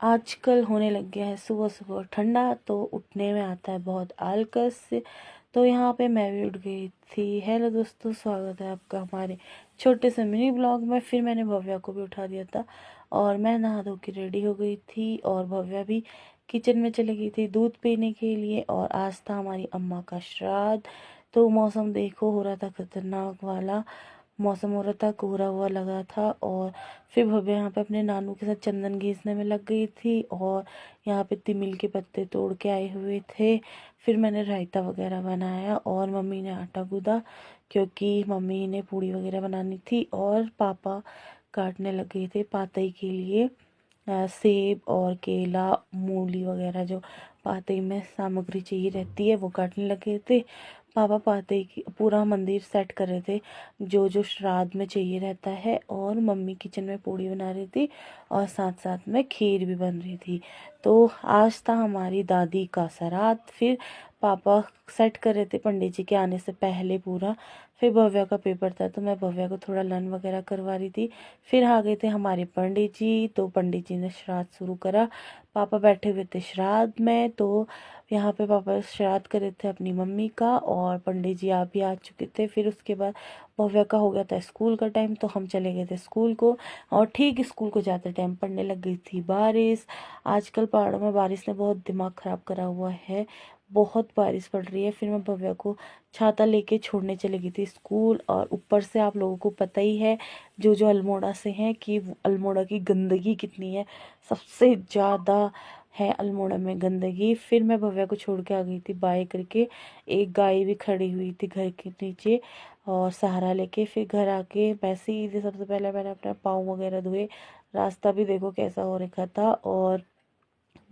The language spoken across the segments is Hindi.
आजकल होने लग गया है सुबह सुबह ठंडा, तो उठने में आता है बहुत आलकस। तो यहाँ पे मैं भी उठ गई थी। हेलो दोस्तों, स्वागत है आपका हमारे छोटे से मिनी ब्लॉग में। फिर मैंने भव्या को भी उठा दिया था और मैं नहा धो के रेडी हो गई थी और भव्या भी किचन में चली गई थी दूध पीने के लिए। और आज था हमारी अम्मा का श्राद्ध। तो मौसम देखो, हो रहा था खतरनाक वाला मौसम, हो रहा था, कोहरा हुआ लगा था। और फिर भव्या यहाँ पे अपने नानू के साथ चंदन घिसने में लग गई थी और यहाँ पे तिमिल के पत्ते तोड़ के आए हुए थे। फिर मैंने रायता वगैरह बनाया और मम्मी ने आटा गूंदा क्योंकि मम्मी ने पूड़ी वगैरह बनानी थी। और पापा काटने लग गए थे पातई के लिए सेब और केला, मूली वगैरह जो पातई में सामग्री चाहिए रहती है वो काटने लगे थे। पापा पातई की पूरा मंदिर सेट कर रहे थे जो जो श्राद्ध में चाहिए रहता है। और मम्मी किचन में पूड़ी बना रही थी और साथ साथ में खीर भी बन रही थी। तो आज था हमारी दादी का श्राद्ध। फिर पापा सेट कर रहे थे पंडित जी के आने से पहले पूरा। फिर भव्या का पेपर था तो मैं भव्या को थोड़ा लन वगैरह करवा रही थी। फिर आ गए थे हमारे पंडित जी, तो पंडित जी ने श्राद्ध शुरू करा। पापा बैठे हुए थे श्राद्ध में, तो यहाँ पे पापा श्राद्ध कर रहे थे अपनी मम्मी का और पंडित जी आप भी आ चुके थे। फिर उसके बाद भव्या का हो गया था स्कूल का टाइम, तो हम चले गए थे स्कूल को। और ठीक स्कूल को जाते टाइम पड़ने लग गई थी बारिश। आजकल पहाड़ों में बारिश ने बहुत दिमाग ख़राब करा हुआ है, बहुत बारिश पड़ रही है। फिर मैं भव्या को छाता लेके छोड़ने चली गई थी स्कूल। और ऊपर से आप लोगों को पता ही है जो जो अल्मोड़ा से हैं कि अल्मोड़ा की गंदगी कितनी है, सबसे ज़्यादा है अल्मोड़ा में गंदगी। फिर मैं भव्या को छोड़ के आ गई थी बाय करके। एक गाय भी खड़ी हुई थी घर के नीचे और सहारा लेके। फिर घर आके मैं सीधे सबसे पहले मैंने अपना पाँव वगैरह धोए। रास्ता भी देखो कैसा हो रखा था। और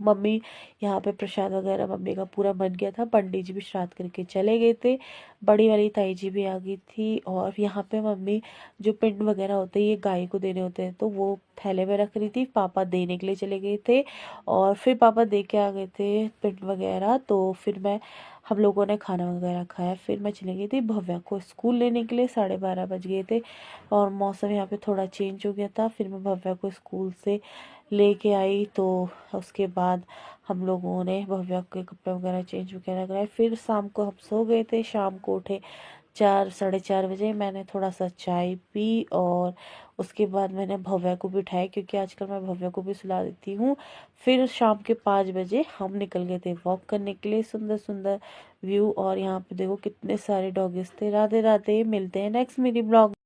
मम्मी यहाँ पे प्रसाद वगैरह मम्मी का पूरा बन गया था। पंडित जी भी श्राद्ध करके चले गए थे। बड़ी वाली ताई जी भी आ गई थी। और यहाँ पे मम्मी जो पिंड वगैरह होते हैं ये गाय को देने होते हैं तो वो थैले में रख रही थी। पापा देने के लिए चले गए थे और फिर पापा दे के आ गए थे पिंड वगैरह। तो फिर हम लोगों ने खाना वगैरह खाया। फिर मैं चली गई थी भव्या को स्कूल लेने के लिए। 12:30 बज गए थे और मौसम यहाँ पे थोड़ा चेंज हो गया था। फिर मैं भव्या को स्कूल से लेके आई। तो उसके बाद हम लोगों ने भव्या के कपड़े वगैरह चेंज वगैरह कराए। फिर शाम को हम सो गए थे। शाम को उठे 4-4:30 बजे। मैंने थोड़ा सा चाय पी और उसके बाद मैंने भव्या को भी उठाया क्योंकि आजकल मैं भव्या को भी सुला देती हूँ। फिर शाम के 5 बजे हम निकल गए थे वॉक करने के लिए। सुंदर सुंदर व्यू और यहाँ पे देखो कितने सारे डॉगीज थे। राधे राधे, मिलते हैं नेक्स्ट मेरी ब्लॉग।